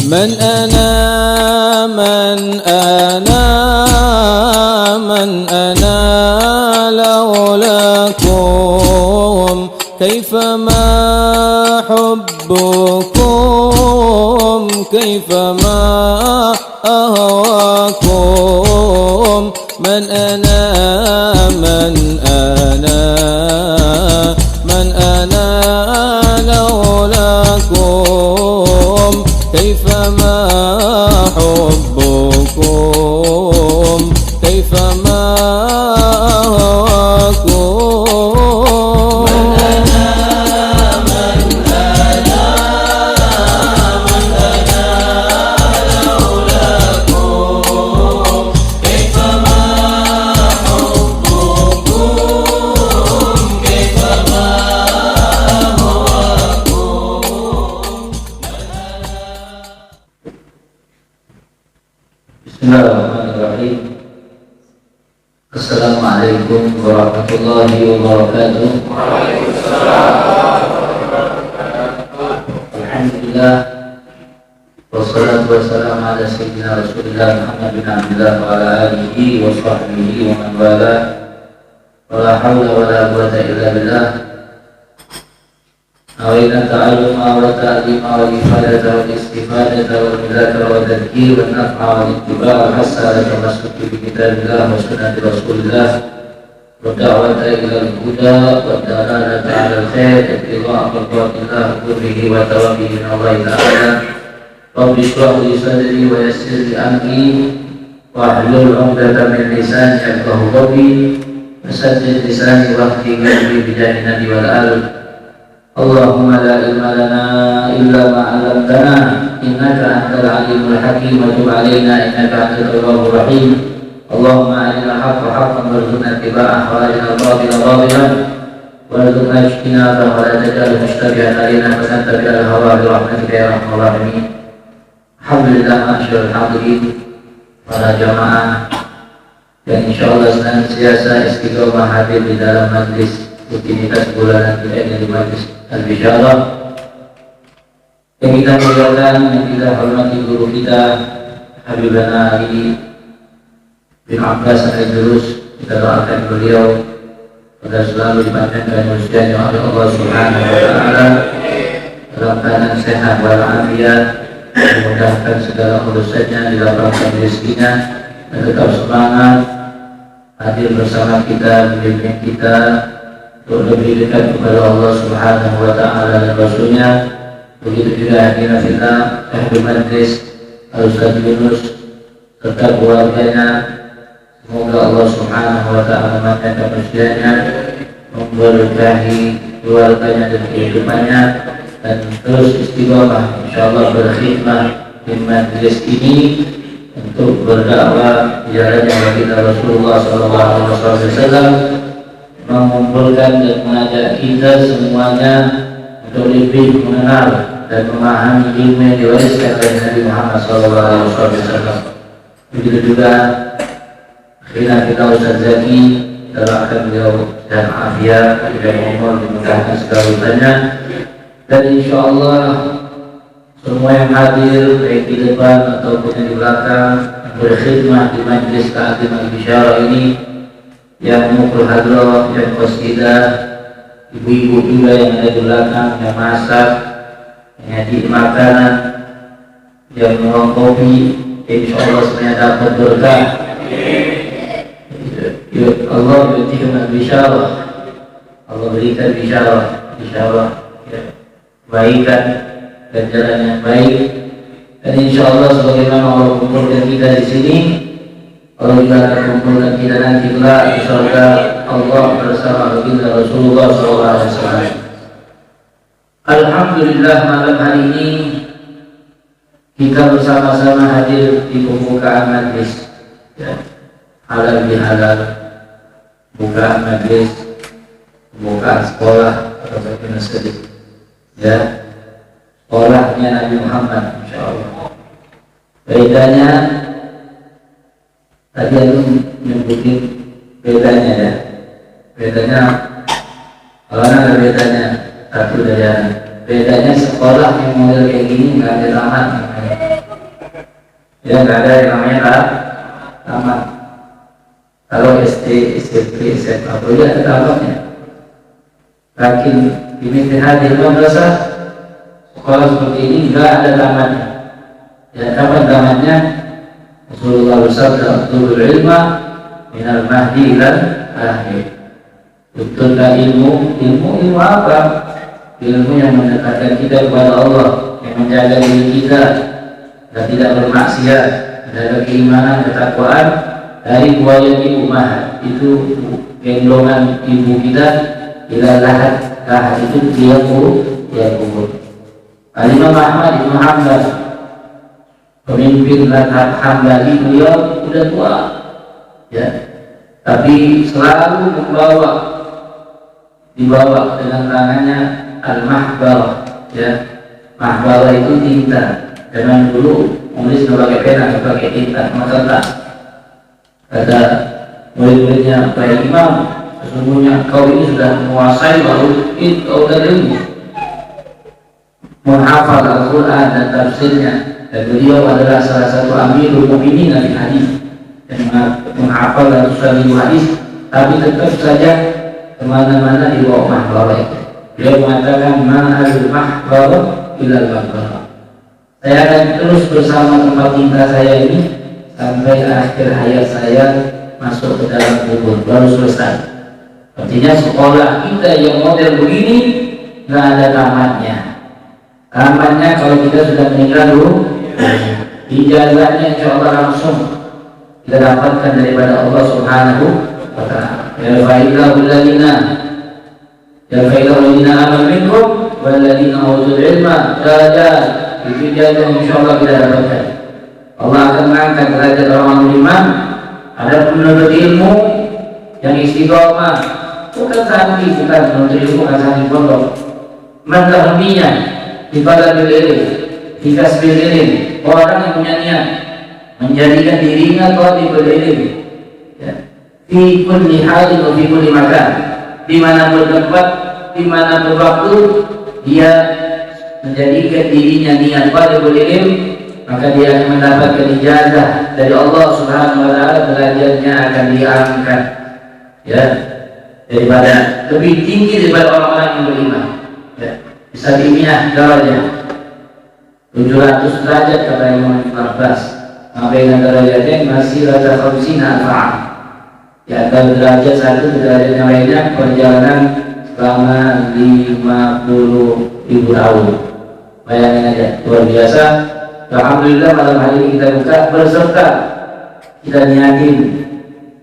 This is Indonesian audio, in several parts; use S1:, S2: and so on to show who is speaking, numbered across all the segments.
S1: من أنا من أنا من أنا لولاكم كيفما حبكم كيفما أهواكم من أنا من أنا من أنا لولاكم كيفما حبكم كيفما أهواكم من أنا من أنا من أنا لولاكم كيفما حبكم كيفما
S2: Bismillahirrahmanirrahim. Assalamualaikum warahmatullahi wabarakatuh. Alhamdulillah wassalatu wassalamu ala sayyidina Rasulillah Muhammad bin Abdullah wa ala alihi wa sahbihi wa man wala wa la hawla wa la quwwata illa billah. Awainan ta'alluma wa ta'lima wa ifadata wa istifadata wa mudhakara wa tadhkir wa naf'a wa ittiba' wa hassa wa tamassuki bi kitabillah wa sunnati rasulillah wa da'wata ila al-huda wa dalalata 'ala al-khair ittiba' mardatillah bihi wa tawabihi min Allah ta'ala. Rabbi shrah li sadri wa yassir li amri wa hlul 'uqdatam min lisani yafqahu qawli wa saddid lisani wa hdini qalbi bi jahi nabi wal al. Allahumma la ilma lana illa ma 'allamtana innaka antal alimul hakim wa tub 'alaina innaka antat tawwabur rahim. Allahumma arina al-haqqa haqqan warzuqna ittiba'ahu wa arina al-batila batilan warzuqna ijtinabahu wa la taj'alhu mushtabihan alaina fanattabi'al hawa bi rahmatika ya arhamar rahimin. Alhamdulillah ma'asyiral hadirin para jamaah yang insyaallah senantiasa istiqomah hadir di dalam majlis rutinitas bulanan kita ini di majlis Al-Bisyarah yang kita muliakan, yang kita hormati guru kita Habibana Ali bin Abbas Al-Idrus. Kita doakan beliau agar selalu dipanjangkan usianya oleh Allah Subhanahu wa Ta'ala dalam keadaan sehat walafiat, memudahkan segala urusannya, dilapangkan rezekinya, dan tetap semangat hadir bersama kita, membimbing kita untuk lebih dekat kepada Allah Subhanahu wa Ta'ala dan Rasulnya. Begitu juga hadirin fillah ahli majlis Al-Ustaz Yunus serta keluarganya. Semoga Allah Subhanahu wa Ta'ala memantapkan usianya, memberkahi keluarganya dan kehidupannya, dan terus istiqomah insyaallah berkhidmah di majlis ini untuk berdakwah di jalannya baginda Rasulullah sallallahu alaihi wasallam, mengumpulkan dan mengajak kita semuanya untuk lebih mengenal dan memahami ilmu yang diwariskan oleh Nabi Muhammad SAW. Begitu juga akhirnya kita Ustaz Zaki doakan beliau dan afiat, panjang umur, dimudahkan segala urusannya, dan insya Allah semua yang hadir baik di depan ataupun yang di belakang berkhidmah di majlis Ta'lim Al-Bisyarah ini, yang mukul hadroh, yang qasidah, ibu-ibu juga yang ada di belakang, yang masak, yang nyaji makanan, yang menguang kopi, insya Allah semuanya dapat berkah. Ya Allah berikan bisyarah, Allah berikan bisyarah, ya, kebaikan dan jalan yang baik, dan insya Allah sebagaimana Allah kumpulkan kita di sini, Allah juga akan kumpulkan kita nanti kelak di surga Allah bersama baginda Rasulullah SAW. Alhamdulillah malam hari ini kita bersama-sama hadir di pembukaan majlis, ya, halal bihalal, bukaan majlis, pembukaan sekolah atau bagaimana sedih, ya, sekolahnya Nabi Muhammad insyaallah. Bedanya tadi aku nyebutin bedanya, ya, bedanya kalau ada bedanya satu dari bedanya sekolah yang model kayak gini nggak ada taman, Ya nggak ada yang namanya taman. Kalau SD, SMP, SMA, ya ada tamannya. Lakin di Mitihadil Madrasah sekolah seperti ini nggak ada tamannya. Ya kapan tamannya? Rasulullah bersabda, "Tulul ilma minal mahdi ilal lahir." Betullah ilmu apa? Ilmu yang mendekatkan kita kepada Allah, yang menjaga diri kita dan tidak bermaksiat, menjaga keimanan, ketakwaan dari buaya ibu mahat. Itu gendongan ibu kita ila lahat itu dia kubur. Al-Imam Ahmad Ibn Hanbal, pemimpin madhab Hambali, beliau sudah tua, ya, tapi selalu dibawa dengan tangannya al-mahbarah, ya. Mahbarah itu tinta. Zaman dulu nulis pakai pena, pakai tinta, maka kata murid-muridnya, "Baik Imam, sesungguhnya kau ini sudah menguasai kau ilmu, menghafal Al-Quran dan tafsirnya, dan beliau adalah salah satu amirul mukminin dari hadis yang menghafal dan sahih hadis, tapi tetap saja kemana-mana di bawah mahbarah itu." Beliau mengatakan, "Ma'al mahbarah ilal mahbarah." Saya akan terus bersama tempat tinta saya ini sampai akhir hayat saya masuk ke dalam kubur, baru selesai. Artinya sekolah kita yang model begini nggak ada tamatnya. Tamatnya kalau kita sudah meninggal dulu, ijazahnya insya Allah langsung kita dapatkan daripada Allah Subhanahu wa Ta'ala. Ya fa'ilahu alladhina amanu minkum walladhina utul ilma darajat. Itu ijazah insya Allah kita dapatkan. Allah akan mengangkat derajat orang beriman. Ada penuntut ilmu yang istiqomah, bukan santri, bukan penuntut ilmu, bukan santri pondok. Mentahminya di balaghil ilm, di kasbil ilm, orang yang punya niat menjadikan dirinya thalibul ilm, ya, fi kulli halin wa fi kulli makan, di mana bertempat, di mana berwaktu, dia menjadikan dirinya niat thalibul ilm, maka dia akan mendapatkan ijazah dari Allah Subhanahu wa Ta'ala. Belajarnya akan diangkat, ya, daripada lebih tinggi daripada orang-orang yang beriman, ya. Bisa ilmiah darajat 700 derajat kata Imam Ibn Abbas. Maka derajatnya masih raja khamsina alfa'am, ya, antara derajat satu ke derajat yang lainnya perjalanan selama 50.000 tahun. Bayangin aja, luar biasa. Alhamdulillah malam hari ini kita buka berserta, kita niatin.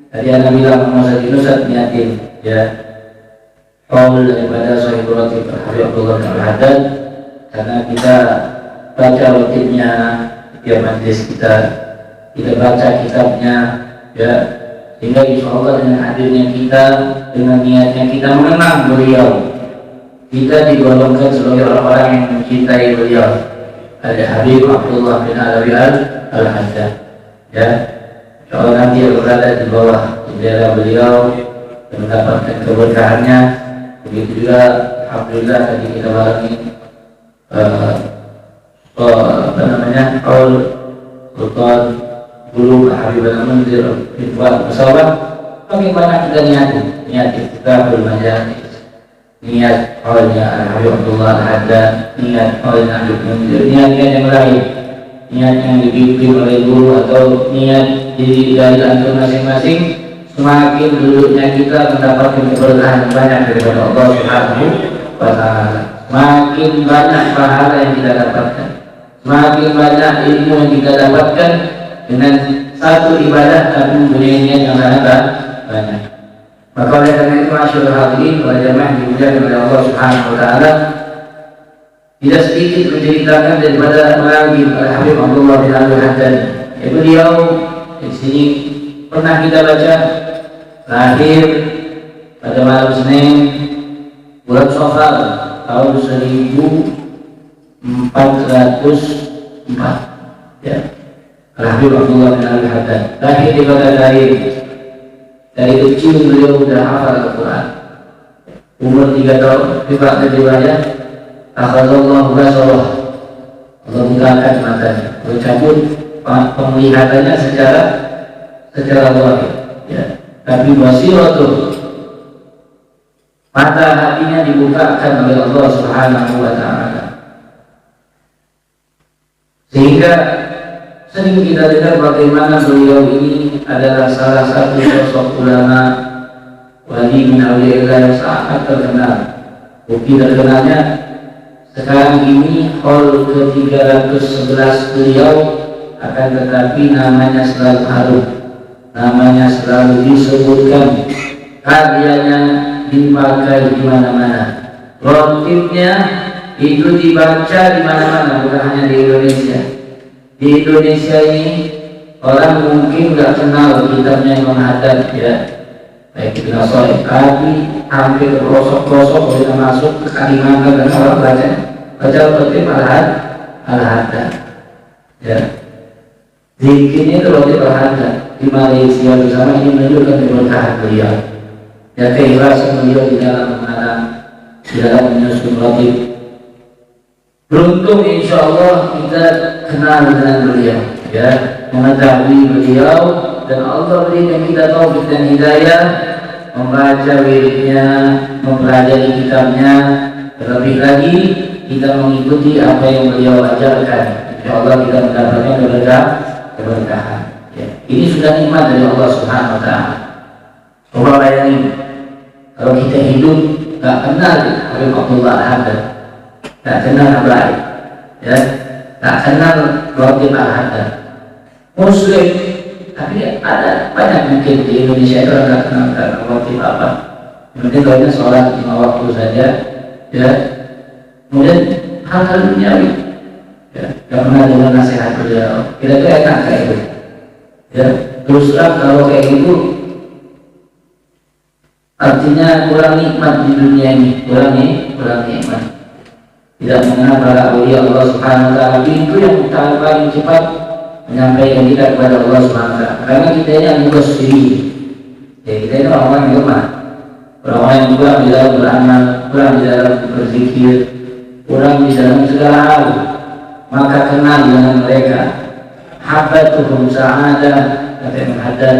S2: Tadi Anda bilang Ustaz Yunus niatin, ya, qaul daripada Sahibul Ratib Habib Abdullah Al-Haddad, karena kita baca rutinnya tiap majlis kita baca kitabnya, ya, sehingga insya Allah dengan hadirnya kita, dengan niatnya kita mengenang beliau, kita digolongkan sebagai orang-orang yang mencintai beliau. Ada Habib Abdullah bin Alawi Al-Haddad, ya. Kalau nanti yang berada di bawah bendera beliau mendapatkan keberkahannya. Begitu juga alhamdulillah tadi kita barengi Sultan Bulu Habib Al-Munzir Ibn Pesawat. Bagaimana kita niat kita bermajalis, niat awalnya Habib Abdullah Al-Haddad, niat awalnya Habib Munzir, niat yang lain, niat yang dipimpin oleh guru atau niat dari antum masing-masing. Semakin duduknya kita mendapatkan keberkahan banyak daripada Allah Subhanahu wa Ta'ala, semakin banyak pahala yang kita dapatkan, semakin banyak ilmu yang kita dapatkan dengan satu ibadah tapi mempunyai niat yang sangat banyak. Maka oleh karena itu masyaallah hadirin para jamaah dimuliakan oleh Allah Subhanahu wa Ta'ala, tidak sedikit menceritakan daripada lagi Habib Abdullah bin Al-Haddad. Beliau di sini pernah kita baca lahir pada malam Senin bulan Safar tahun 1404, ya. Habib Abdullah bin Al-Haddad lahir di Baghdad. Dari kecil beliau sudah hafal Al-Quran. Umur 3 tahun dari riwayat akhadallahu basarah, Allah bukakan matanya, bercabut penglihatannya secara zahir, ya. Tapi basiratul, mata hatinya dibukakan oleh Allah Subhanahu wa taala. Sehingga sering kita dengar bagaimana beliau ini adalah salah satu sosok ulama wali min awliya yang sangat terkenal. Bukti terkenalnya sekarang ini hall ke-311 beliau, akan tetapi namanya selalu harum, namanya selalu disebutkan, karyanya dipakai di mana-mana, rotipnya itu dibaca di mana-mana, bukan hanya di Indonesia. Di Indonesia ini orang mungkin nggak kenal kitabnya Imam Haddad, ya, baik itu Nasoih, tapi hampir pelosok-pelosok bisa masuk ke Kalimantan dan orang baca rotip Al-Haddad, ya. Zikirnya itu rotip Al-Haddad di Malaysia bersama, ini menunjukkan keberkahan beliau, ya, keikhlasan beliau di dalam menanam, di dalam menyusun rotip. Beruntung insya Allah kita kenal dengan beliau, ya, mengetahui beliau, dan Allah berikan kita taufik dan hidayah membaca wiridnya, mempelajari kitabnya, terlebih lagi kita mengikuti apa yang beliau ajarkan. Insya Allah kita mendapatkan keberkahan. Ya. Ini sudah nikmat dari Allah Subhanahu Wa Taala. Coba bayangin kalau kita hidup nggak kenal Habib Abdullah Al-Haddad, tak kenal Habaib, ya, tak kenal Rotib Al-Haddad, Muslim, tapi ada banyak mungkin di Indonesia itu orang tak kenal Rotib apa, mungkin kalau sholat 5 waktu saja, ya, kemudian hal-hal duniawi, ya, gak pernah dengar nasihat beliau, kira-kira enak kayak gitu, ya, terus terang kalau kayak gitu, artinya kurang nikmat di dunia ini, kurang nikmat. Tidak mengenal para awliya Allah Subhanahu Wa Taala, itu yang paling cepat menyampaikan kita kepada Allah Subhanahu Wa Taala. Karena kita ini anggota sendiri, ya, kita ini orang-orang yang lemah, orang-orang yang kurang di dalam beramal, kurang di dalam berzikir, kurang di dalam segala hal. Maka kenal dengan mereka. Habbatuhum sa'adah, kata Imam Haddad,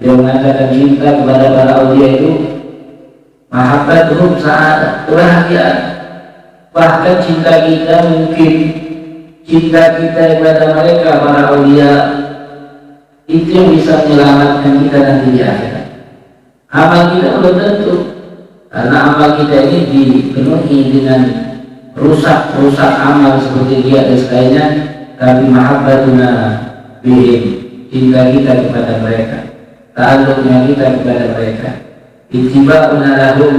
S2: dia mengatakan cinta kepada para awliya itu mahabbatuhum sa'adah, kebahagiaan. Bahkan cinta kita mungkin cinta kita kepada mereka para awliya itu yang bisa menyelamatkan kita nanti di akhirat. Amal kita belum tentu, karena amal kita ini dipenuhi dengan rusak amal seperti dia dan sebagainya. Tapi mahabbatuna bihim, cinta kita kepada mereka, ta'alluqnya kita kepada mereka, ittiba'una lahum,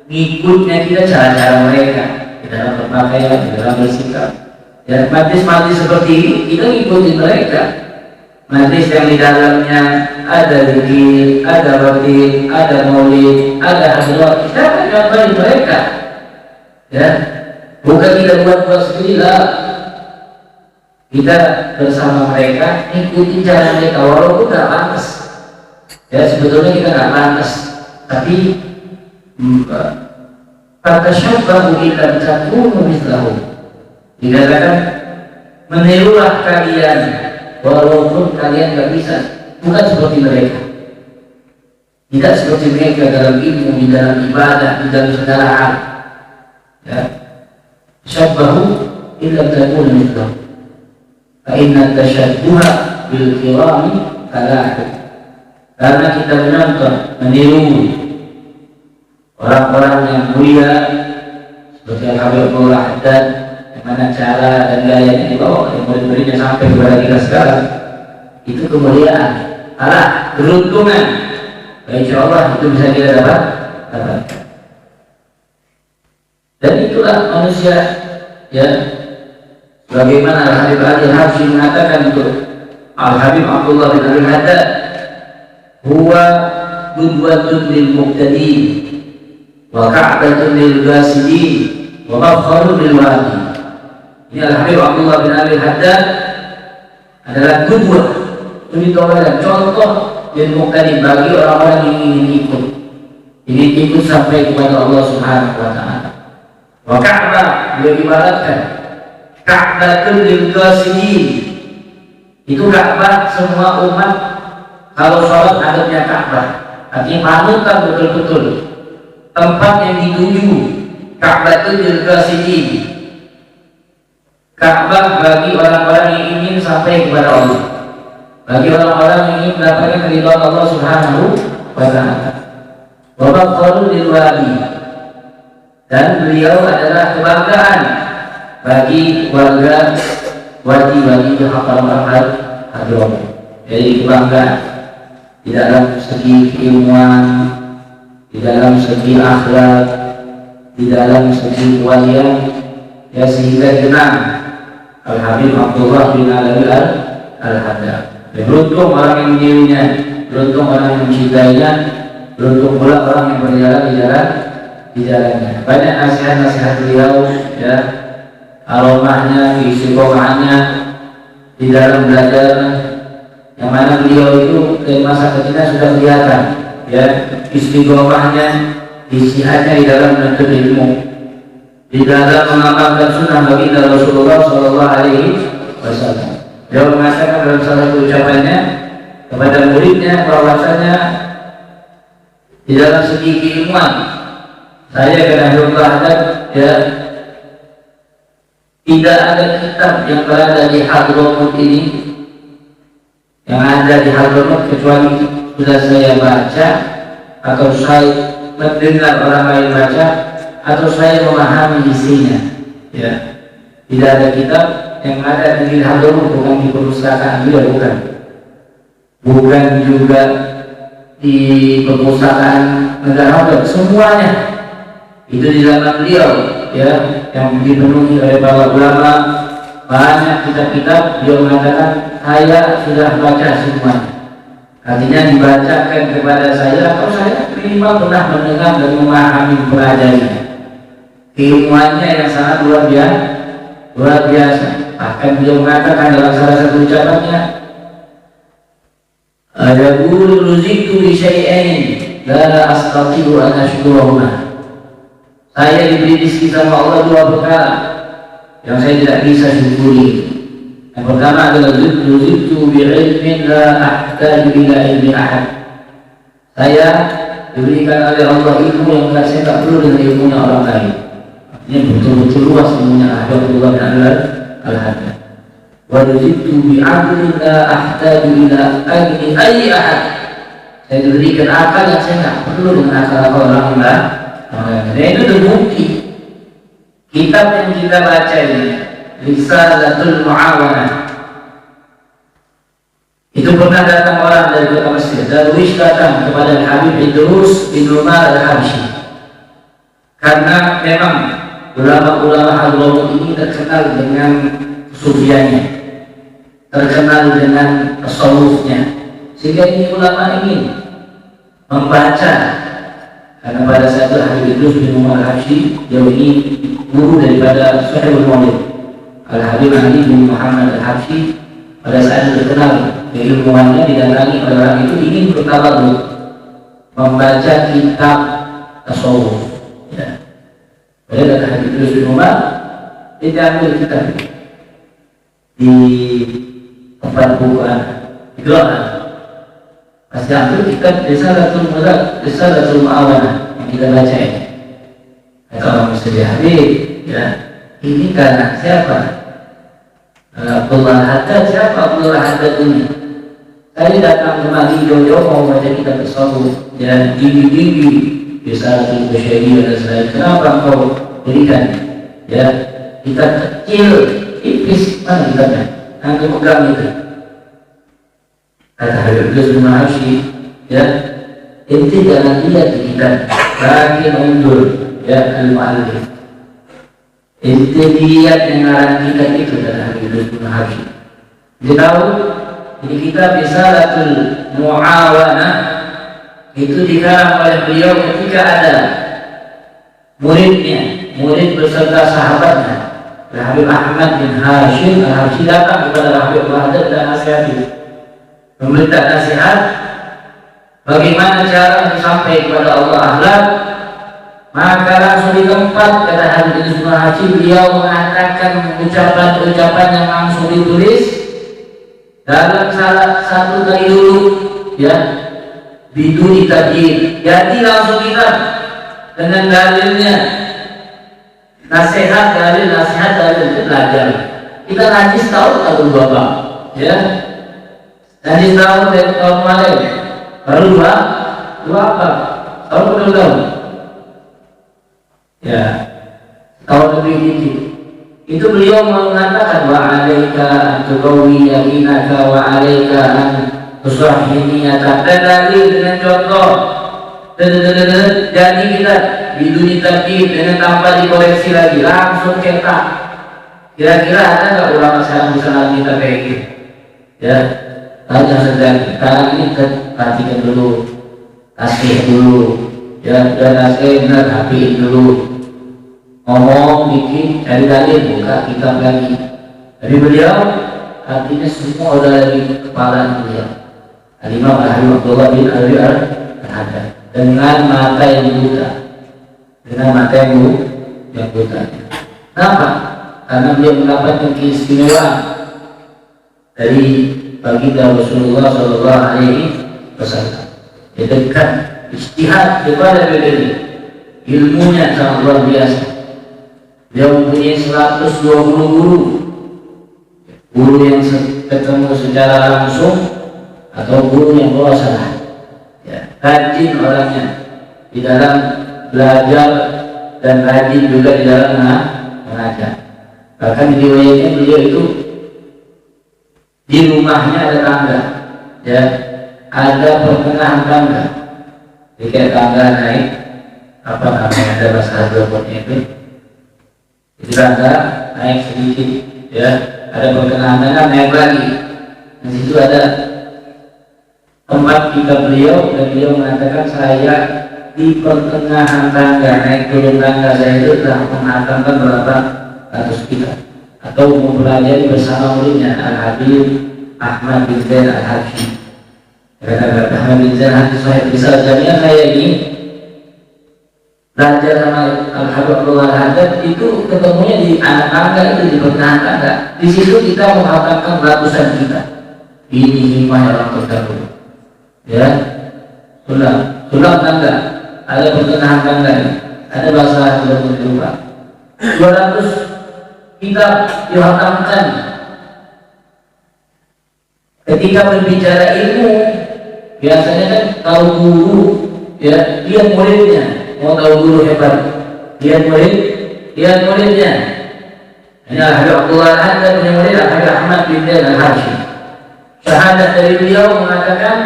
S2: ngikutnya kita cara-cara mereka di dalam berpakaian, di dalam bersikap. Ya, majlis-majlis seperti ini kita ngikutin mereka. Majlis yang di dalamnya ada zikir, ada rotib, ada maulid, ada hadrat, kita akan ngapain mereka. Ya, bukan kita buat sendiri lah. Kita bersama mereka ikuti cara mereka, walaupun nggak pantas. Ya, sebetulnya kita nggak pantas, tapi fatashabbahu in lam takunu mithlahum. Dikatakan menirulah kalian walaupun kalian nggak bisa, bukan seperti mereka. Tidak seperti mereka dalam ilmu, di dalam ibadah, di dalam segala hal. Ya, syabbahu in lam takunu mithlahum. Fa inna tashabbuha bil kirami falahu. Karena kita menonton, meniru orang-orang yang mulia seperti Al-Habib Abdullah Haddad, yang mana cara dan gayanya dibawa oleh murid-muridnya sampai kepada kita sekarang, itu kemuliaan, beruntungan. Insya Allah itu bisa kita dapat. Dan itulah manusia, ya. Bagaimana Al-Habib Ali Habsyi mengatakan untuk Al-Habib Abdullah bin Abi Haddad, huwa qudwatun lil muqtadin wa ka'batun lil ghasidin wa mafkharun lil wali. Ini Al-Habib Abdullah bin Abi Haddad adalah qudwah, dan contoh lil muqtadin, bagi orang-orang yang ingin ikut sampai kepada Allah Subhanahu wa taala. Wa ka'bah, beliau ibaratkan Ka'batun lil ghasidin, Itu Ka'bah semua umat kalau sholat hadapnya Ka'bah, artinya panutan betul-betul. Tempat yang dituju Ka'bah itu juga sini. Ka'bah bagi orang-orang yang ingin sampai kepada Allah, bagi orang-orang yang ingin mendapatkan keridhaan Allah Subhanahu wa Ta'ala. Wa baqalu lil wali, dan beliau adalah kebanggaan bagi warga wadi-wadi Haram al-Hadram. Jadi kebanggaan di dalam segi keilmuan, di dalam segi akhlak, di dalam segi kewalian, ya, sehingga kenal Al-Habib Abdullah bin Alawi al-Haddad. Ya, beruntung orang yang menjadinya, beruntung orang yang mencintainya, beruntung pula orang yang berjalan di jalannya. Banyak nasihat-nasihat beliau, ya, aromahnya, istiqomahnya di dalam belajar, yang mana beliau itu dari masa kecilnya sudah kelihatan, ya, istiqomahnya, istihadnya di dalam menuntut ilmu, di dalam mengamalkan sunnah baginda Rasulullah Shallallahu Alaihi Wasallam. Dia mengatakan dalam salah satu ucapannya kepada muridnya bahwasanya di dalam segi keilmuan, saya kena berbahagia, ya, tidak ada kitab yang berada di Hadramut ini, yang ada di Hadramut, kecuali sudah saya baca atau saya mendengar orang lain baca atau saya memahami isinya. Ya, tidak ada kitab yang ada di Hadramut, bukan di perpustakaan beliau, bukan juga di perpustakaan negara, semuanya itu di zaman beliau, ya, yang dipenuhi oleh para ulama. Banyak kitab-kitab beliau mengatakan saya sudah baca semuanya, artinya dibacakan kepada saya atau saya minimal pernah mendengar dan memahami pelajarinya. Ilmuannya yang sangat luar biasa. Bahkan beliau mengatakan dalam salah satu ucapannya, "Yaqulu ruziqtu bi syai'ain la astati'u an ashkurahuma." Saya diberi rezeki sama Allah dua perkara yang saya tidak bisa syukuri. Yang pertama adalah ruziqtu bi ilmin la ahtaju ila ilmi ahad. Saya diberikan oleh Allah ilmu yang saya tak perlu dengan ilmunya orang lain. Ini betul-betul luas ilmunya Abdullah bin al-Haddad. Wa ruziqtu bi aqlin la ahtaju ila ilmi ayyi ahad. Saya diberikan akal yang saya tak perlu dengan akal orang lain. Dan itu terbukti. Kitab yang kita baca ini, Risalatul Mu'awanah, itu pernah datang orang dari kota Mesir. Darwish datang kepada Habib Idrus bin Umar al-Habsyi, karena memang ulama-ulama Hadramut ini terkenal dengan sufiannya, terkenal dengan tasawufnya, sehingga ini ulama ingin membaca. Karena pada saat itu Habib Idrus bin Umar al-Habsyi, dia ini guru daripada Sahibul Maulid Al-Habib Ali bin Muhammad al-Habsyi. Pada saat itu terkenal keilmuannya, didatangi oleh orang itu ingin bertawadhu, membaca kitab tasawuf. Ya. Pada kata Habib Idrus bin Umar, dia ambil kitab di tempat bukuan, di gelokan. Pasti ambil kitab Risalatul Mu'awanah yang kita baca ini. Kata orang Mesir, Habib, ya, ini karena siapa? Abdullah Haddad. Siapa Abdullah Haddad ini? Saya datang kemari jauh-jauh mau baca kitab tasawuf dan tinggi-tinggi Risalatul Bushairi dan sebagainya. Kenapa engkau berikan, ya, kitab kecil, tipis, mana kitabnya? Yang pegang itu. Kata Habib Idrus bin Habsyi, ya, inti jangan lihat di kitab, bagi mundur, ya, al-mu'allif. Inti lihat yang ngarang kitab itu, kata Habib Idrus bin Habsyi. Dia tahu ini kitab Risalatul Mu'awanah itu dikarang oleh beliau ketika ada muridnya, murid beserta sahabatnya, Habib Ahmad bin Hashim al-Habsyi datang kepada Habib Haddad dan nasihati, memberikan nasihat bagaimana cara sampai kepada Allah akhlak. Maka langsung di tempat, kata Habib Idrus bin Habsyi, beliau mengatakan ucapan-ucapan yang langsung ditulis dalam salah satu kali dulu ya biduni tadjil, jadi langsung kita dengan dalilnya nasihat dalil itu belajar. Kita najis tahu atau bapak ya, najis tahu dari tahun kemarin baru dua apa tahun belum ya, tahun lebih dikit. Itu beliau mengatakan wa alaika tuqawi yakinaka wa alaika an tusahhiniyata, dan dalil dengan contoh jadi kita biduni tadjil, dengan tanpa dikoreksi lagi langsung cetak. Kira-kira ada nggak ulama sekarang kita kayak gitu ya? Tanya sedang sekarang ini perhatikan dulu, tasbih dulu ya, dan tasbih benar hapiin dulu, ngomong bikin cari dalil, buka kitab lagi. Jadi beliau artinya semua udah dari kepala beliau. Al-Imam Abdullah bin Abi al-Haddad dengan mata yang buta, Kenapa? Karena beliau mendapatkan keistimewaan dari baginda Rasulullah Shallallahu Alaihi Wasallam. Dia dekat ijtihad kepada beliau, ilmunya sangat luar biasa. Dia mempunyai 120 guru yang ketemu secara langsung atau guru yang bawa salah. Ya, rajin orangnya di dalam belajar dan rajin juga di dalam mengajar. Bahkan di riwayatnya beliau itu di rumahnya ada tangga, ya, ada pertengahan tangga. Jadi kayak tangga naik, apa namanya, ada bahasa Arabnya itu. Jadi tangga naik sedikit, ya, ada pertengahan tangga naik lagi. Di situ ada tempat kita beliau, dan beliau mengatakan saya di pertengahan tangga naik turun tangga saya itu telah mengatakan berapa ratus kita, atau mempelajari bersama muridnya Al-Habib Ahmad bin Zain Al-Habsyi. Kata Ahmad bin Zain Al-Habsyi sahib bisa jadinya saya ini belajar sama Al-Habib Abdullah Al-Haddad itu ketemunya di anak tangga itu, di pertengahan tangga. Di situ kita mengatakan ratusan kita. Ini hikmah yang orang terdahulu. Ya, sulam tangga, ada pertengahan tangga, ada bahasa yang berubah. 200 kitab dihatamkan. Ketika berbicara ilmu, biasanya kan tahu guru, ya, lihat muridnya. Mau tahu guru hebat, lihat muridnya. Ini Al-Habib Abdullah Al-Haddad punya murid Al-Habib Ahmad bin Zain Al-Habsyi. Syahadat dari beliau mengatakan,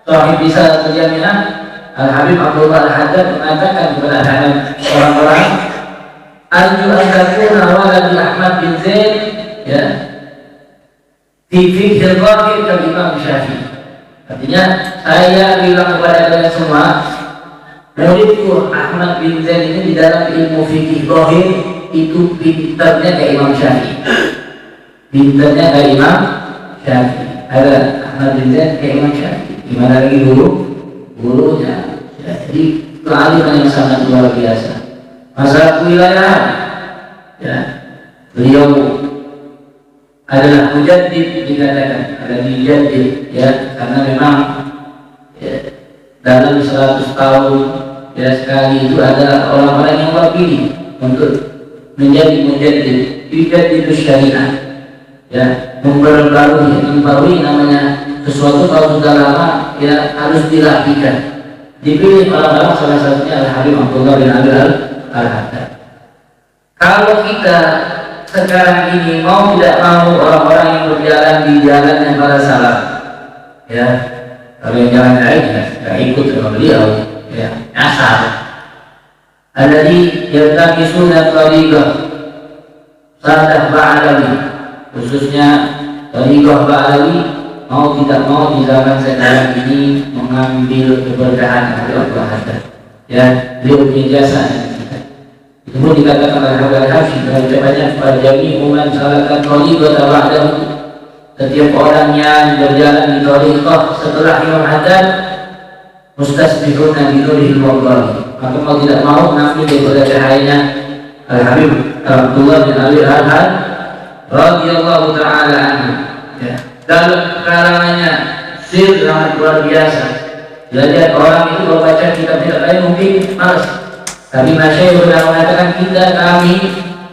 S2: Sahib bisa Jami'ah Al-Habib Abdullah Al-Haddad mengatakan kepada orang-orang, arju an takuna walad Ahmad bin Zain, ya, fi fiqhil zahir kal Imam Syafi'i. Artinya saya bilang kepada kalian semua, muridku Ahmad bin Zain ini di dalam ilmu fikih zahir itu pintarnya kayak Imam Syafi'i. Pintarnya kayak Imam Syafi'i. Ada Ahmad bin Zain kayak Imam Syafi'i. Gimana lagi gurunya, ya, jadi kealiman yang sangat luar biasa. Masalah kewilayahan, ya, beliau adalah mujaddid, dikatakan ada mujaddid, ya, karena memang, ya, dalam 100 tahun, ya, sekali itu ada orang-orang yang terpilih untuk menjadi mujaddid itu syariah, ya, memperbarui namanya sesuatu kalau sudah lama, ya, harus dilakukan. Dipilih orang-orang, salah satunya Al-Habib Abdullah bin Abi Al-Haddad. Kalau kita sekarang ini mau tidak mau orang-orang yang berjalan di jalan yang para salaf, ya, kalau yang jalan lain ya nggak ikut sama beliau, ya, asal. Alladzi yaltamisuna tariqah sadah ba'alawi, khususnya tariqah ba'alawi, mau tidak mau di zaman sekarang ini mengambil keberkahan dari Allah Haddad, ya, beliau punya jasa. Itu pun dikatakan oleh Habib Al-Habsyi dalam ucapannya, "Fajami uman salakat tariqah ba'dahu." Setiap orang yang berjalan di tariqah setelah Imam Haddad, mustasbihuna bi nuril wallahi, maka mau tidak mau mengambil daripada cahayanya Al-Habib Abdullah bin Ali Al-Haddad radhiyallahu taala anhu, ya. dalam kalangannya sir sangat luar biasa. Jadi orang itu kalau baca kitab-kitab lain mungkin malas, tapi Masyaikh sudah mengatakan kami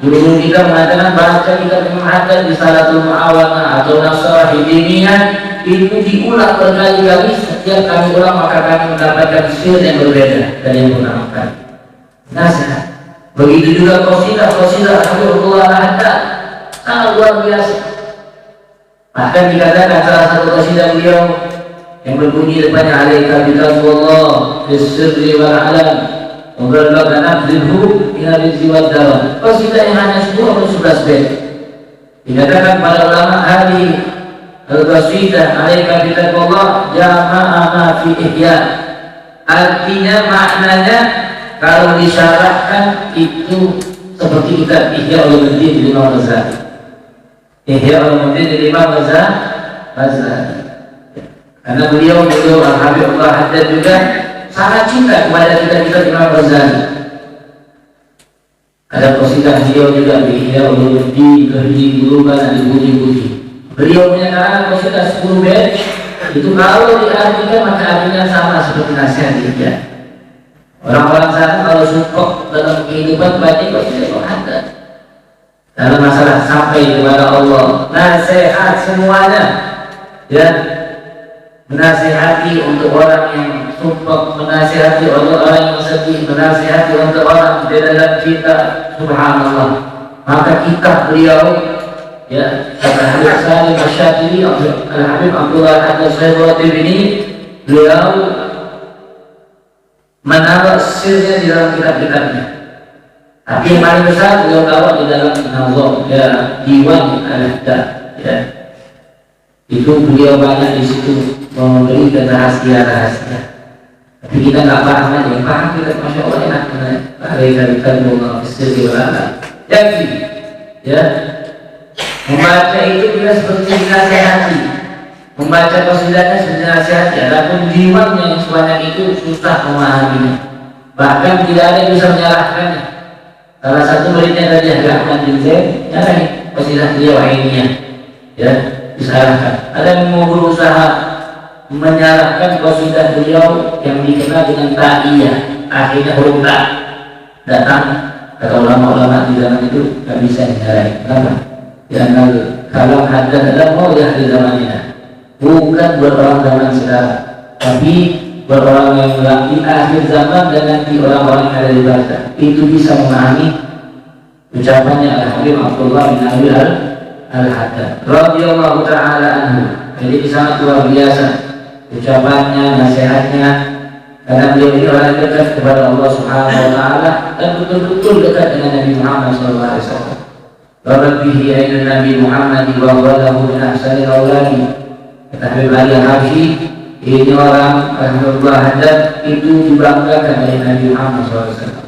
S2: guru kita mengatakan baca kitab Imam Haddad di Salatul Mu'awana atau Nasrah Hidimiyah itu diulang berkali-kali. Setiap kami ulang maka kami mendapatkan sir yang berbeda dari yang pertama kali. Nasihat. Begitu juga qasidah Habibullah Al-Haddad sangat luar biasa. Bahkan dikatakan salah satu qasidah beliau yang berbunyi depannya alaika bitaqwallah fis-sirri wal 'alan wa balagha nafdhu ila rizqi wad dawa. Qasidah yang hanya 10 atau 11 bait. Dikatakan para ulama ahli al-qasidah alaika bitaqwallah jama'a ma fi ihya. Artinya maknanya kalau disyarahkan itu seperti kitab Ihya Ulumuddin dari Imam Ghazali. Ihya Ulumuddin dari Imam Ghazali. Karena beliau Habibullah Haddad juga sangat cinta kepada kitab-kitab Imam Ghazali. Ada qasidah beliau juga di Ihya Ulumuddin, Kehidupan Guluban dipuji-puji. Beliau punya karangan qasidah 10 bait itu kalau diartikan maka artinya sama seperti nasihat dia. Orang-orang sana kalau support dalam kehidupan batin pasti ada. Dalam masalah sampai kepada Allah, nasihat semuanya, ya, menasihati untuk orang yang support, menasihati orang yang sedih, menasihati untuk orang di dalam cinta. Subhanallah. Maka kitab beliau, ya, kata Habib Salim Asy-Syadzili, Al-Habib Abdullah Al-Haddad ini, beliau menaruh sirnya di dalam kitab-kitabnya. Tapi yang paling besar beliau taruh di dalam nazam, ya, Diwan Al-Haddad, ya. Itu beliau banyak di situ memberikan rahasia-rahasia. Tapi kita nggak paham aja, yang paham kita masya Allah enak. Mereka mau sirri wala. Jadi, ya, membaca itu kita seperti dinasihati. Membaca qasidahnya seperti nasihati, adapun jiwanya yang sebanyak itu susah memahaminya. Bahkan tidak ada yang bisa menyalahkannya. Salah satu muridnya tadi Ahmad bin Zaid nyalahin qasidah beliau ainnya, ya, disalahkan. Ada yang mau berusaha menyalahkan qasidah beliau yang dikenal dengan ta'iyah, akhirnya huruf ta. Datang kata ulama-ulama di zaman itu nggak bisa dinyalahin. Kenapa? Karena kalau Haddad adalah mau ya di zamannya. Bukan buat orang zaman sekarang, tapi buat orang yang di akhir zaman dan nanti orang-orang yang ada di barzah itu bisa memahami ucapannya Al-Habib Abdullah bin Abi Al-Haddad radhiyallahu ta'ala anhu. Jadi sangat luar biasa ucapannya, nasihatnya, karena beliau ini orang yang dekat kepada Allah Subhanahu wa Ta'ala dan betul-betul dekat dengan Nabi Muhammad SAW. Rabbihi ayna Nabi Muhammad wa walahu min ahsanil awladi. Kata Habib Ali Al-Habsyi, ini orang Alhamdulillah Haddad itu dibanggakan oleh Nabi Muhammad SAW.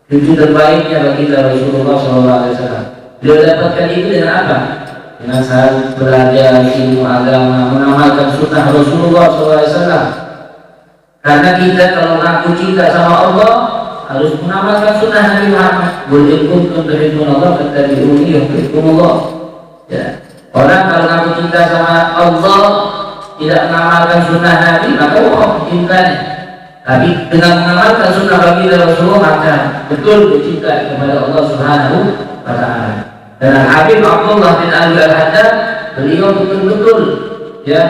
S2: Cucu terbaiknya bagi Rasulullah SAW. Beliau dapatkan itu dengan apa? Dengan saat belajar ilmu agama, mengamalkan sunnah Rasulullah SAW. Karena kita kalau mengaku cinta sama Allah harus mengamalkan sunnah Nabi Muhammad. Qul in kuntum tuhibbunallah fattabi'uni yuhibbukumullah. Ya. Orang kalau mengaku cinta sama Allah tidak mengamalkan sunnah Nabi maka cintanya. Tapi dengan mengamalkan sunnah bagi Rasulullah maka betul bercinta kepada Allah Subhanahu wa Ta'ala. Dan Habib Abdullah bin Abi Al-Haddad beliau betul-betul, ya,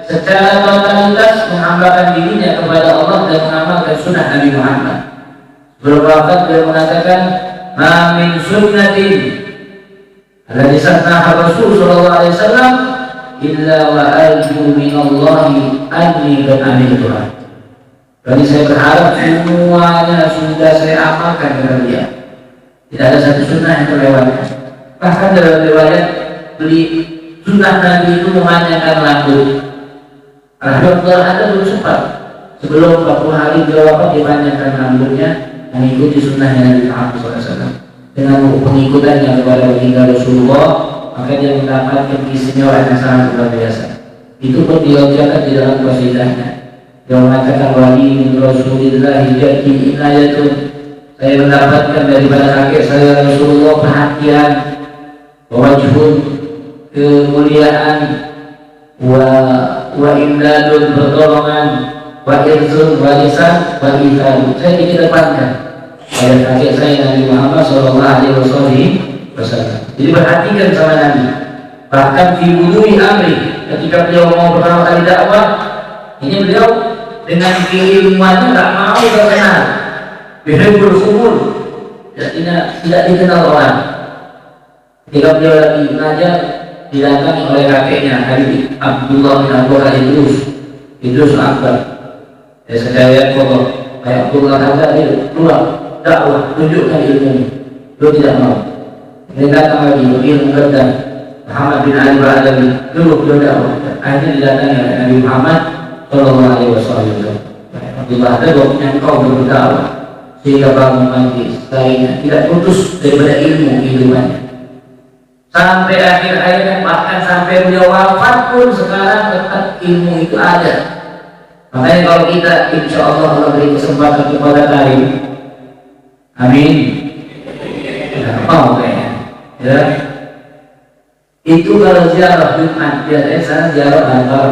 S2: secara totalitas menghambakan dirinya kepada Allah dan mengamalkan sunnah Nabi Muhammad. Berwafat beliau mengatakan, "Ma min sunnatin alladhi sannaha Rasul sallallahu alaihi wasallam illa wa arju minallahi anni qad amiltuha." Jadi saya berharap semuanya sudah saya amalkan dengan dia. Tidak ada satu sunnah yang terlewatkan. Bahkan dalam riwayat beli sunnah Nabi itu memanjangkan rambut. Alhamdulillah ada belum sempat sebelum 40 hari beliau wafat dipanjangkan rambutnya mengikuti sunnahnya Nabi Muhammad SAW. Dengan pengikutannya kepada baginda Rasulullah maka dia mendapatkan keistimewaan yang sangat luar biasa. Itu pun dilakukan di dalam qasidahnya. Dia mengatakan wali min Rasulillah jati inayatun. Saya mendapatkan daripada kakek saya Rasulullah perhatian, wajhun, kemuliaan, wa imdadun pertolongan, wa irzun warisan, wa ithadu. Saya ingin depankan pada kakek saya Nabi Muhammad Sallallahu Alaihi Wasallam. Jadi perhatikan sama Nabi. Bahkan fi wudui amri, ketika beliau mau pertama kali dakwah, ini beliau dengan keilmuannya tak mau terkenal. Beliau bersyukur tidak dikenal orang. Ketika beliau lagi mengajar, didatangi oleh kakeknya Habib Abdullah bin Abu Bakar Idrus Akbar. Saya lihat foto kayak Abdullah kata dia keluar dakwah, tunjukkan ilmunya. Beliau tidak mau. Dia datang lagi ilmu kedam Muhammad bin Ali Ba'alawi, dulu beliau dakwah. Akhirnya didatangi oleh Nabi Muhammad Sallallahu Alaihi Wasallam. Abdullah ada waktunya engkau berdakwah sehingga bangun mandi lainnya tidak putus daripada ilmuannya. Sampai akhir hayatnya, bahkan sampai beliau wafat pun sekarang tetap ilmu itu ada. Makanya kalau kita insya Allah beri kesempatan kepada Karim, amin, tidak mau kayaknya ya. Itu kalau ziarah Jumat, biasanya sana ziarah kantor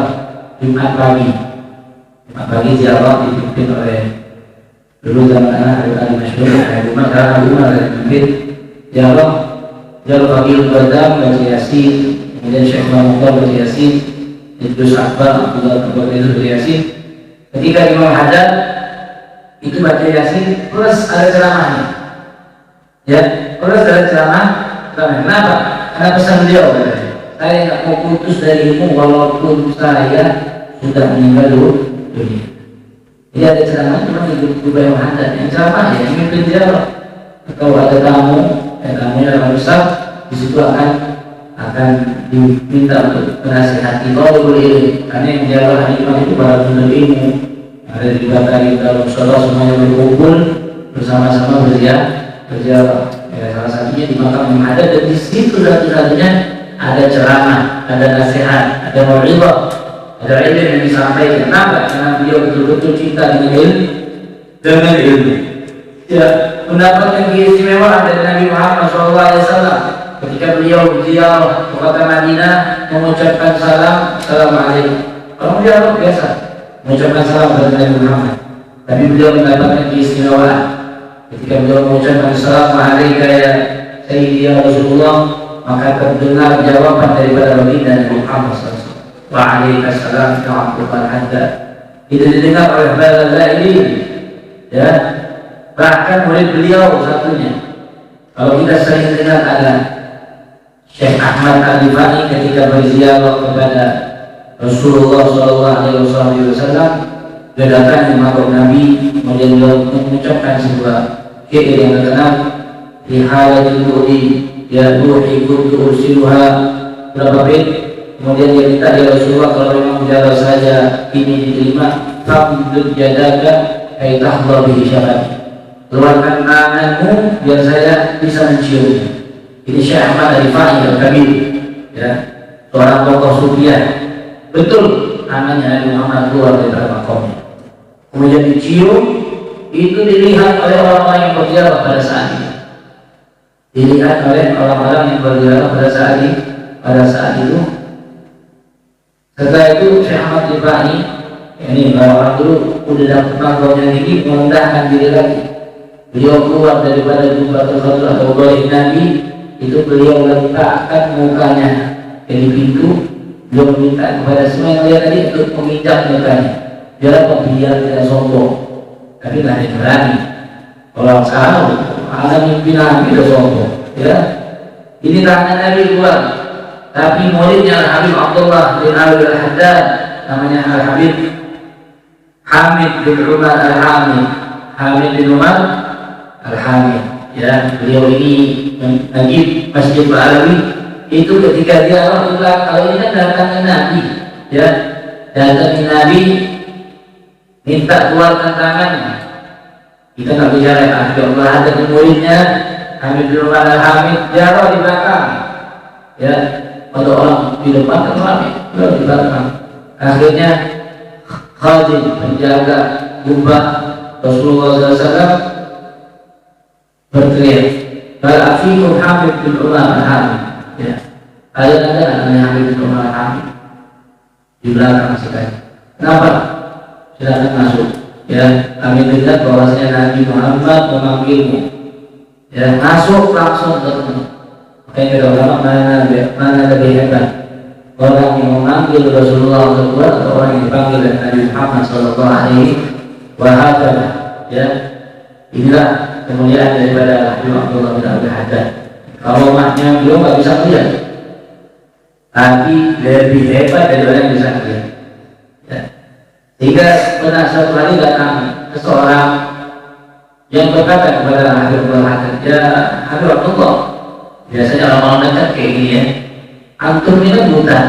S2: Jumat pagi ziarah dipimpin oleh dulu zaman anak Ali Masyhur, Jumat karena Jumat dari pemimpin ziarah Fakir Badam baca Yasin, kemudian Syekh Mahmud baca Yasin, Idrus Akbar Abdullah baca Yasin. Ketika Imam Haddad itu baca Yasin plus ada ceramahnya, ya plus ada ceramah. Kenapa? Karena pesan beliau, saya nggak mau putus dari ilmu walaupun saya sudah meninggal dunia. Jadi ada ceramah cuma di Imam Haddad yang ceramah ya memimpin ziarah atau ada tamu. Tamunya yang besar, di situ akan diminta untuk menasihati kalau boleh, karena yang jalan hikmah itu para penuntut ilmu ada di Bakari dalam sholat semuanya berkumpul bersama-sama berziarah. Ya, salah satunya di makam yang ada dan di situ satu-satunya ada ceramah, ada nasihat, ada mau'izah, ada ilmu yang disampaikan. Kenapa? Karena beliau betul-betul cinta dengan ilmu. Ya, mendapatkan keistimewaan dari Nabi Muhammad SAW ketika beliau ziarah ke kota Madinah mengucapkan salam, assalamualaikum. Orang ziarah biasa mengucapkan salam kepada Nabi Muhammad, tapi beliau mendapatkan keistimewaan ketika beliau mengucapkan assalamualaikum ya Sayyidi ya Rasulullah, maka terdengar jawaban daripada baginda Nabi Muhammad SAW. Waalaikumsalam ya Abdul Haddad. Itu didengar oleh Balalaili, ya. Bahkan murid beliau satunya, kalau kita sering dengar ada Syekh Ahmad Al-Rifai ketika berziarah kepada Rasulullah SAW, dia datang di makam Nabi, kemudian beliau mengucapkan sebuah syair yang terkenal, di halatil mu'li ya ruhi kuntu ursiluha, berapa bait. Kemudian dia minta ya Rasulullah, kalau memang ziarah saja ini diterima, famdud yadaka ay tahla bihi syafati, keluarkan tanganmu biar saya bisa menciumnya. Ini Syekh Ahmad Al-Rifai Al-Kabir, ya, seorang tokoh sufiah. Betul tangannya Nabi Muhammad keluar dari makamnya, kemudian dicium. Itu dilihat oleh orang-orang yang berziarah pada saat itu. Dilihat oleh orang-orang yang berziarah pada saat itu. Setelah itu Syekh Ahmad Al-Rifai, ini orang dulu udah dapat makamnya tinggi, mengundahkan diri lagi. Beliau keluar daripada jumbatul khadr atau balik Nabi, itu beliau letakkan mukanya di pintu. Beliau meminta kepada semua yang lihat tadi untuk memijak mukanya. Biar tidak sombong, tapi tidak ada berani. Kalau sekarang ada pimpinan tidak sombong, ya. Ini tangan Nabi keluar, tapi muridnya Habib Abdullah bin Ali Al-Haddad, namanya Al-Habib Hamid bin Umar Al-Hamid, Hamid bin Umar Al-Hamid, ya. Beliau ini Najib Masjid Ba'alawi. Itu ketika dia kalau ini kan datangnya Nabi, ya, datangnya Nabi minta keluarkan tangannya. Kita nggak bicara Allah, ada muridnya Hamid bin Umar Al-Hamid jarak di belakang, ya. Kalau orang di depan kan ramai, di belakang. Akhirnya Khadim penjaga kubah Rasulullah SAW berteriak, "Barafikum Hamid bin Umar Al-Hamid." Ya, ada namanya Hamid bin Umar Al-Hamid. di belakang sekali. Kenapa? Silakan masuk. Ya, kami lihat bahwasanya Nabi Muhammad memanggilmu. Ya, masuk langsung ketemu. Makanya kita ulama mana lebih hebat, orang yang memanggil Rasulullah SAW atau orang yang dipanggil oleh Nabi Muhammad Sallallahu Alaihi Wasallam. Ya, inilah kemuliaan daripada Nabi Abdullah bin Abi Haddad. Kalau maknya beliau nggak bisa melihat, tapi lebih hebat daripada yang bisa melihat. Ya. Sehingga pada suatu hari datang seseorang yang berkata kepada Habib Abdullah, ya Habib Abdullah, biasanya orang-orang dekat kayak gini ya, antum ini kan buta,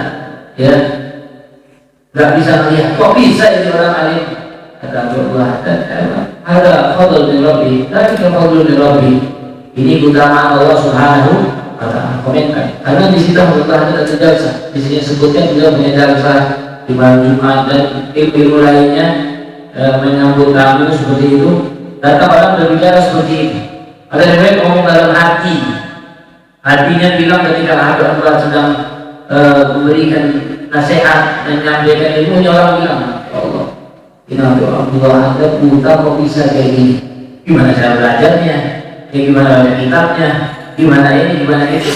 S2: ya, nggak bisa melihat, kok bisa ini orang alim? Kata Habib Abdullah, ada fadl min Rabbi, tapi fadl min Rabbi, ini keutamaan Allah Subhanahu wa Ta'ala. Komentar, karena di situ Abdullah tidak terjadi, di sini sebutkan juga punya jasa di malam Jumat dan ilmu lainnya menyambut tamu seperti itu. Datang orang berbicara seperti itu. Ada yang ngomong dalam hati, hatinya bilang ketika Habib Abdullah sedang memberikan nasihat dan menyampaikan ilmunya, orang bilang, ya Allah, ini Habib Abdullah ada buta kok bisa kayak gini? Gimana cara belajarnya? Gimana kitabnya? Gimana ini? Gimana itu?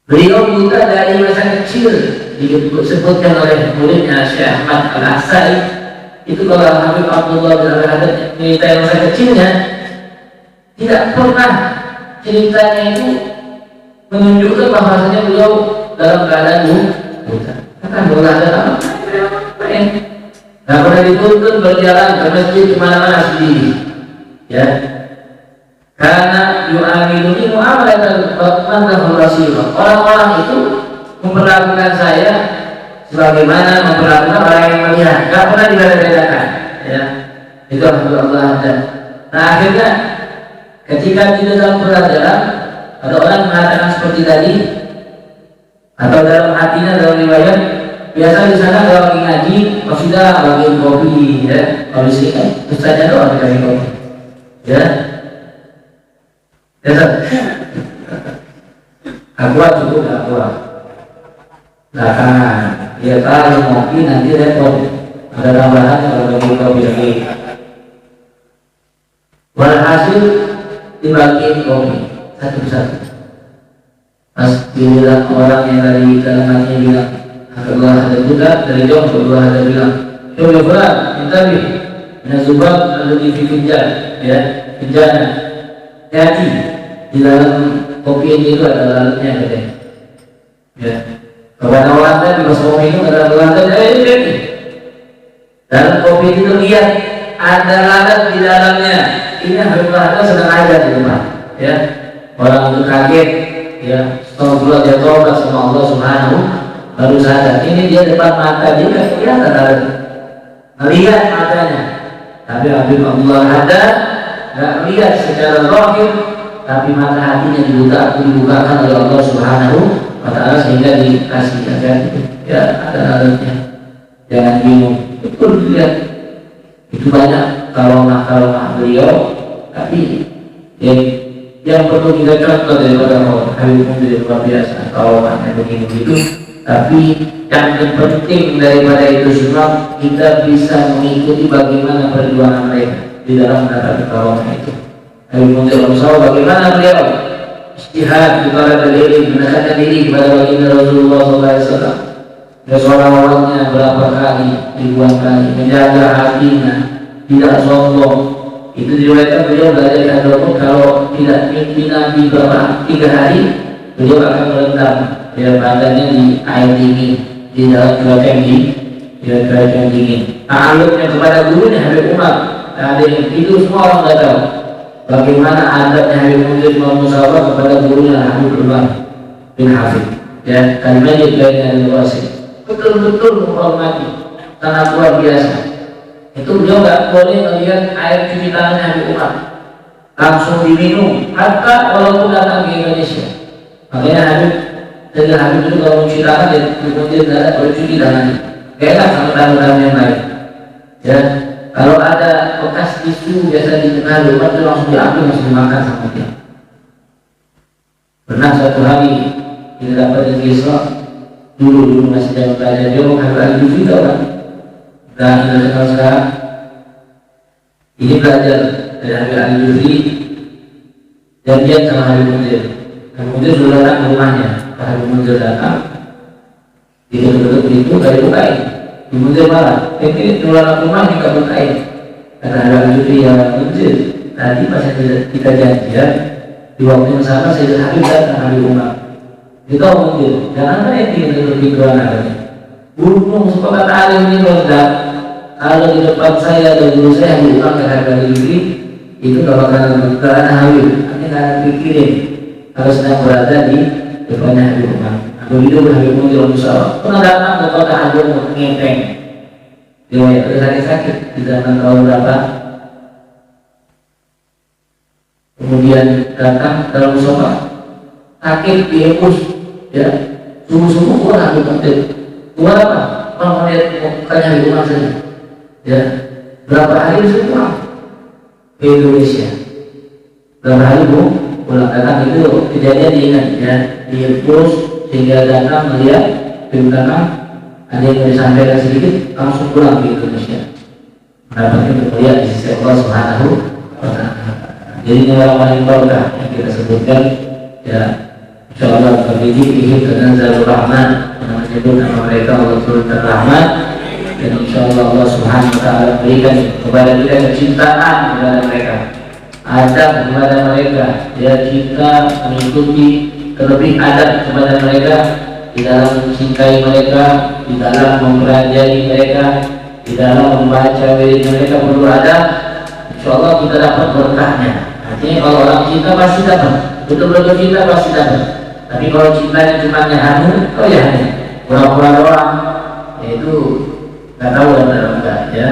S2: Beliau buta dari masa kecil, disebutkan oleh muridnya Syekh Ahmad Al-Asai. Itu kalau Habib Abdullah bin Abi Haddad cerita yang masa kecilnya, tidak pernah ceritanya itu menunjukkan bahwasanya beliau dalam keadaan buta. Kata Abdullah adalah nggak pernah dituntut berjalan ke masjid kemana-mana sendiri, ya. Karena yu'amiluni mu'amalatan man rasulullah. Orang-orang itu memperlakukan saya sebagaimana memperlakukan orang yang melihat, nggak pernah dibeda-bedakan, ya. Itu Allah ada. Nah akhirnya ketika kita dalam pelajaran ada orang mengatakan seperti tadi, atau dalam hatinya dalam riwayat biasa di sana kalau lagi ngaji sudah bagi kopi, ya. Kalau di sini kan ustaznya doang dikasih kopi, ya. Aqua cukup aqua. Belakangan dia tahu ngopi nanti repot, ada tambahan kalau bagi kopi lagi. Walhasil dibagiin kopi satu-satu. Pas bilang orang yang dari dalamnya bilang, Allah ada juga dari jauh, Allah ada bilang, coba berat, minta bi, nazubab ada di finjan, ya, finjana, hati. Di dalam kopi ini itu ada lalatnya, katanya. Ya, kepada orang di masuk kopi itu ada lalat, ini. Dalam kopi itu lihat ada lalat di dalamnya. Ini Habibullah sedang ada di rumah, ya. Orang itu kaget, ya. Setelah dia tobat sama Allah Subhanahu, baru sadar. Ini dia depan mata dia, kelihatan lalat. Melihat matanya, tapi Habibullah ada, nggak lihat secara zahir. Tapi mata hatinya dibukakan oleh Allah Subhanahu wa Ta'ala sehingga dikasih ajar, ya, ada alatnya. Jangan bingung, betul dilihat. Itu banyak karomah beliau, tapi yang perlu kita contoh daripada Habib Munzir luar biasa karomahnya begini begitu. Tapi yang penting daripada itu semua, kita bisa mengikuti bagaimana perjuangan mereka di dalam mendapatkan karomah itu. Habib Munzir bagaimana beliau istihad kepada diri, mendekatkan diri kepada baginda Rasulullah SAW. Dia seorang-orangnya berapa kali, ribuan kali menjaga hatinya, tidak sombong. Itu diriwayatkan beliau belajar hadroh, kalau tidak mimpi Nabi berapa 3 hari, beliau akan merendam ya badannya di air dingin di dalam cuaca yang dingin. Ta'aluknya kepada gurunya Habib Umar, ada yang itu semua orang tidak tahu. Bagaimana adabnya Habib Munzir bermusyawarah kepada gurunya Habib Umar bin Hafid, ya, kalimatnya dari Rasul betul-betul menghormati, sangat luar biasa. Itu beliau nggak boleh melihat air cuci tangan Habib Umar, langsung diminum, hatta walaupun datang ke Indonesia. Makanya Habib itu kalau mencuci tangan dia Munzir tidak boleh cuci tangannya, enak sama tangan yang lain, ya. Kalau ada bekas tisu biasa di tengah rumah itu langsung diambil, langsung dimakan sama dia. Pernah satu hari kita dapat kisah dulu masih jauh belajar dia mau Habib Al-Jufri tau kan? Dan kita kenal sekarang ini belajar dari Habib Al-Jufri dan dia sama Habib Munzir. Habib Munzir sudah datang ke rumahnya. Pak Habib Munzir datang ditutup itu dari bukain. Habib Munzir marah, ini keluar rumah ini gak bukain. Kata Habib Al-Jufri, ya Munzir, tadi pas kita janjian di waktu yang sama saya Habib datang Habib Umar. Kita Munzir, jangan kan yang tinggal di ruangan. Burung sepakat alim ini Ustaz, kalau di depan saya ada guru saya yang diulang ke harga diri itu gak bakalan karena Habib. Nanti kalian pikirin kalau sedang berada di depannya Habib Umar. Begitu Habib Munzir Musawa pernah datang ke kota Habib ngepeng. Dia sakit-sakit di zaman tahun berapa? Kemudian datang dalam musola sakit diepus, ya subuh-subuh keluar Habib Munzir. Keluar apa? Mau melihat mukanya Habib Umar saja. Ya, berapa hari bisa pulang ke Indonesia? Berapa hari pulang datang itu kejadian diingat ya, diepus sehingga datang melihat film datang ada yang disampaikan sedikit langsung pulang ke Indonesia mendapatkan kemuliaan di sisi Allah Subhanahu wa Ta'ala. Jadi ini orang paling berkah yang kita sebutkan ya, insyaallah berbiji ihib dan Zalur Rahman menyebut nama mereka Allah turunkan rahmat dan insyaallah Allah Subhanahu wa Ta'ala berikan kepada kita kecintaan kepada mereka, adab kepada mereka ya, kita mengikuti terlebih adab kepada mereka di dalam mencintai mereka, di dalam mempelajari mereka, di dalam membaca wirid mereka perlu adab. Insyaallah kita dapat berkahnya. Artinya kalau orang cinta pasti dapat, betul-betul cinta pasti dapat. Tapi kalau cintanya cuma hanya oh ya hanya pura-pura doang, yaitu nggak tahu benar enggak ya.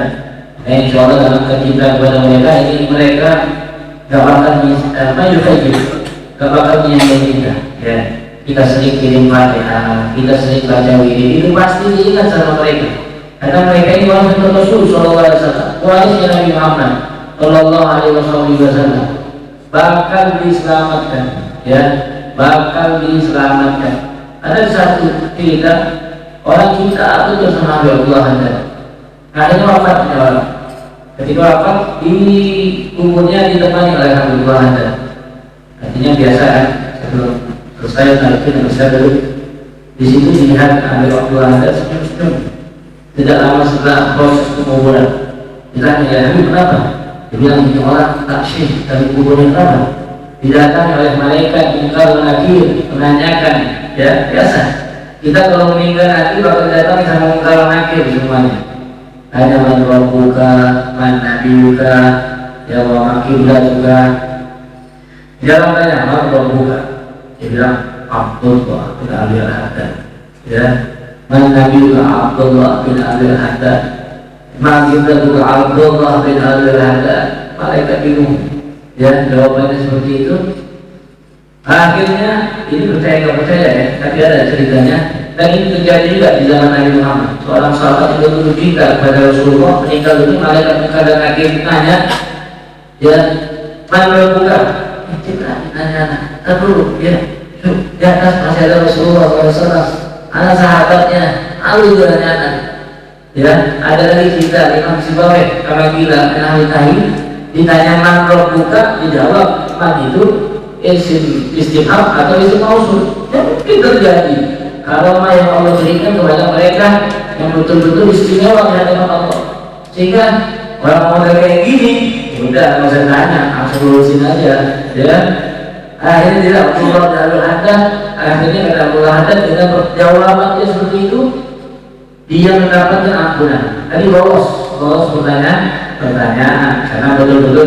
S2: Insyaallah dalam kecintaan kepada mereka ini mereka nggak bakal gak bakal menyayangi kita ya. Kita sering kirim Fatihah, kita sering baca wirid, itu pasti diingat sama mereka karena mereka ini orang yang Rasul sallallahu alaihi wasallam, warisnya Nabi Muhammad sallallahu alaihi wasallam, bakal diselamatkan ya, bakal diselamatkan. Ada satu cerita orang cinta betul sama Nabi Allah akhirnya wafat orang. Ketika wafat di kuburnya ditemani oleh Habibullah Hadad. Artinya biasa kan, sebelum selesai talqin bisa dulu di situ dilihat Habibullah Hadad senyum-senyum. Tidak lama setelah proses penguburan ditanya, ya Habib kenapa? Dia bilang ini orang taksih dari kuburnya kenapa? Didatangi oleh malaikat mungkar nakir menanyakan ya, biasa kita kalau meninggal nanti bakal datang sama mungkar nakir semuanya. Ada man rabbuka, man nabiyuka, ya wa makibla juga. Dia orang tanya, man rabbuka? Dia bilang Abdullah bin Abi Al-Haddad. Ya, man nabiyuka Abdullah bin Abi Al-Haddad. Makibla juga Abdullah bin Abi Al-Haddad. Malaikat bingung. Ya, jawabannya seperti itu. Akhirnya ini percaya nggak percaya ya, tapi ada ceritanya. Dan ini terjadi juga di zaman Nabi Muhammad. Seorang sahabat yang betul cinta kepada Rasulullah meninggal dunia, malaikat kadang akhir tanya, ya, mana buka? Kita tanya, dulu, ya, di atas masih ada Rasulullah SAW, anak sahabatnya, Ali juga anak, ya, ada lagi cerita Imam Sibawai, kama gila, ahli tahi, ditanya man buka, dijawab man itu istifham atau isim mausul, ya mungkin terjadi. Kalau yang Allah berikan kepada mereka yang betul-betul istimewa di hadapan Allah, sehingga orang-orang kayak gini udah nggak usah tanya, langsung lulusin aja ya. Akhirnya tidak Abdullah Darul Haddad, akhirnya kata Abdullah Haddad dengan jawabannya seperti itu dia mendapatkan ampunan. Tadi lolos pertanyaan karena betul-betul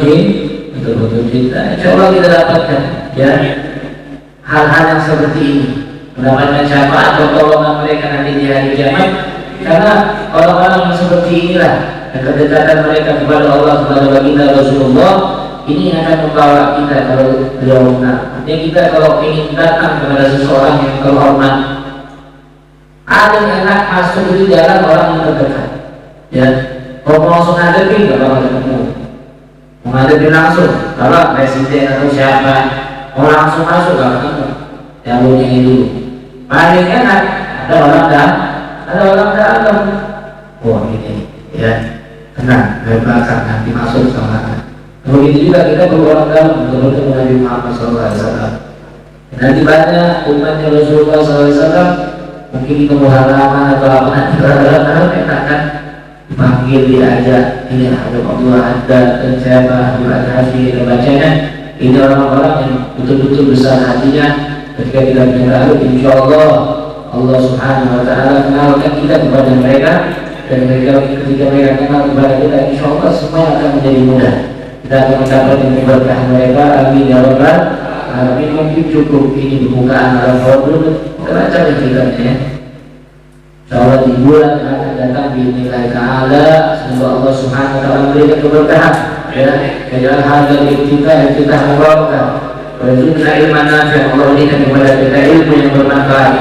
S2: cinta. Insya Allah kita dapatkan ya hal-hal yang seperti ini, mendapatkan syafaat pertolongan mereka nanti di hari kiamat. Karena orang-orang yang seperti inilah kedekatan mereka kepada Allah, kepada baginda Rasulullah, ini akan membawa kita kalau beliau benar. Artinya kita kalau ingin datang kepada seseorang yang terhormat, ada yang enak masuk itu jalan orang yang terdekat ya. Kalau langsung ngadepin gak bakal ketemu, mau ngadepin langsung kalau presiden atau siapa mau langsung masuk gak ketemu, jalurnya ini dulu paling enak ada orang dalam. Wah ini ya, tenang, bakar nanti masuk sama. Begitu juga kita berorang dalam untuk bertemu Nabi Muhammad SAW. Nanti banyak umatnya Rasulullah SAW, mungkin itu halaman atau apa nanti dalam kita akan dipanggil, diajak. Ini ada Allah, ada dan siapa, ada hasil kita bacanya. Ini orang-orang yang betul-betul besar hatinya. Ketika kita berlalu, insya Allah Allah Subhanahu Wa Taala kenalkan kita kepada mereka, dan mereka ketika mereka kenal kepada kita, insya Allah semua akan menjadi mudah. Kita akan mendapatkan keberkahan mereka. Amin ya Rabbal Alamin. Mungkin cukup ini pembukaan Al-Fatihah dulu. Baca ceritanya. Insya Allah di bulan yang akan datang bi'idznillah ta'ala, semoga Allah Subhanahu Wa Taala memberikan keberkahan. Ya, jangan hadal iftitah mubarakah. Warzuqna ilman nafi'. Allah berikan kepada kita ilmu yang bermanfaat.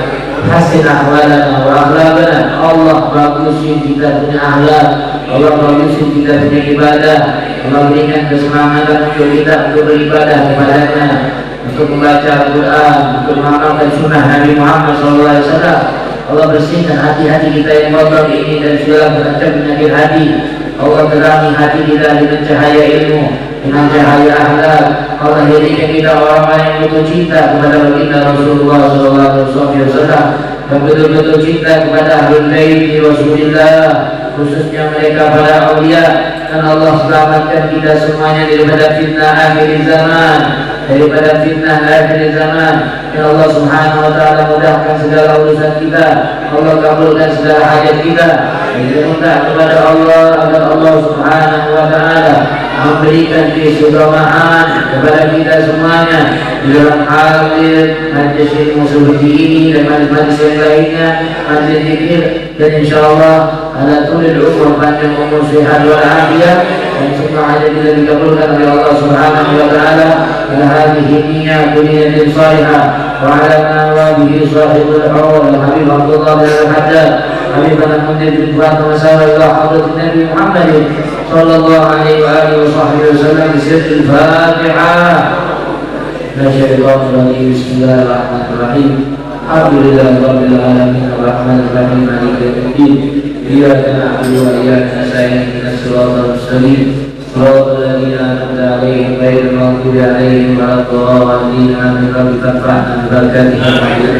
S2: Hasin ahwalana wa akhlaqana. Allah bagusin kita punya akhlak. Allah bagusin kita punya ibadah. Allah berikan keselamatan untuk kita untuk beribadah kepadanya, untuk membaca Al-Quran, untuk mengamalkan sunnah Nabi Muhammad SAW. Allah bersihkan hati-hati kita yang kotor ini dan segala macam penyakit hati. Allah terangi hati kita dengan cahaya ilmu, dengan cahaya akhlak. Allah jadikan kita orang-orang yang betul cinta kepada baginda Rasulullah SAW, dan betul-betul cinta kepada Ahlul Bait Rasulullah, khususnya mereka para aulia. Dan Allah selamatkan kita semuanya daripada fitnah akhir zaman, daripada fitnah akhir zaman. Ya Allah Subhanahu Wa Taala mudahkan segala urusan kita. Allah kabulkan segala hajat kita. Kita minta kepada Allah agar Allah Subhanahu Wa Taala memberikan keistimewaan kepada kita semuanya di dalam hadir majlis ilmu seperti ini dan majlis yang lainnya, majlis zikir, dan insyaallah ala tulil umur, panjang umur, sehat walafiat, dan semua hajat kita dikabulkan oleh Allah Subhanahu Wa Taala. Ala hadhihi niyyah niyatin salihah wa ala nawabihi sahibul hawl Habib Abdullah bin Al-Haddad Habib Al-Mundir bin Fatimah ila hadrat Nabi Muhammad sallallahu alaihi wa alihi wa sahbihi wasallam bi sirril Fatihah. Bismillahirrahmanirrahim. Alhamdulillahi rabbil alamin arrahmanir rahim maliki yaumiddin. Iyyaka na'budu wa iyyaka nasta'in ihdinas siratal mustaqim siratal ladzina an'amta 'alaihim ghairil maghdubi 'alaihim waladdallin. Amin. Rabbi fa'alna barakatihi wa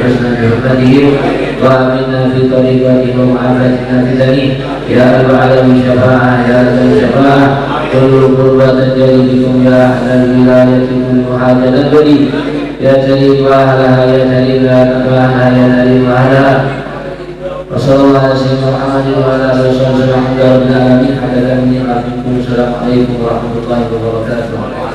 S2: husna bi wa aminna fi tariqatihi wa ma'afatina fi dini. Ya Rabbal alamin syafa'ah, ya Rabbal syafa'ah, kullu qurbatan jadikum ya ahlal wilayatikum wa hajatan badi. Ya Jalil wa ahlaha, ya Jalil wa ahlaha, ya Jalil wa ahlaha. Wassalamualaikum warahmatullahi wabarakatuh. Assalamualaikum warahmatullahi wabarakatuh.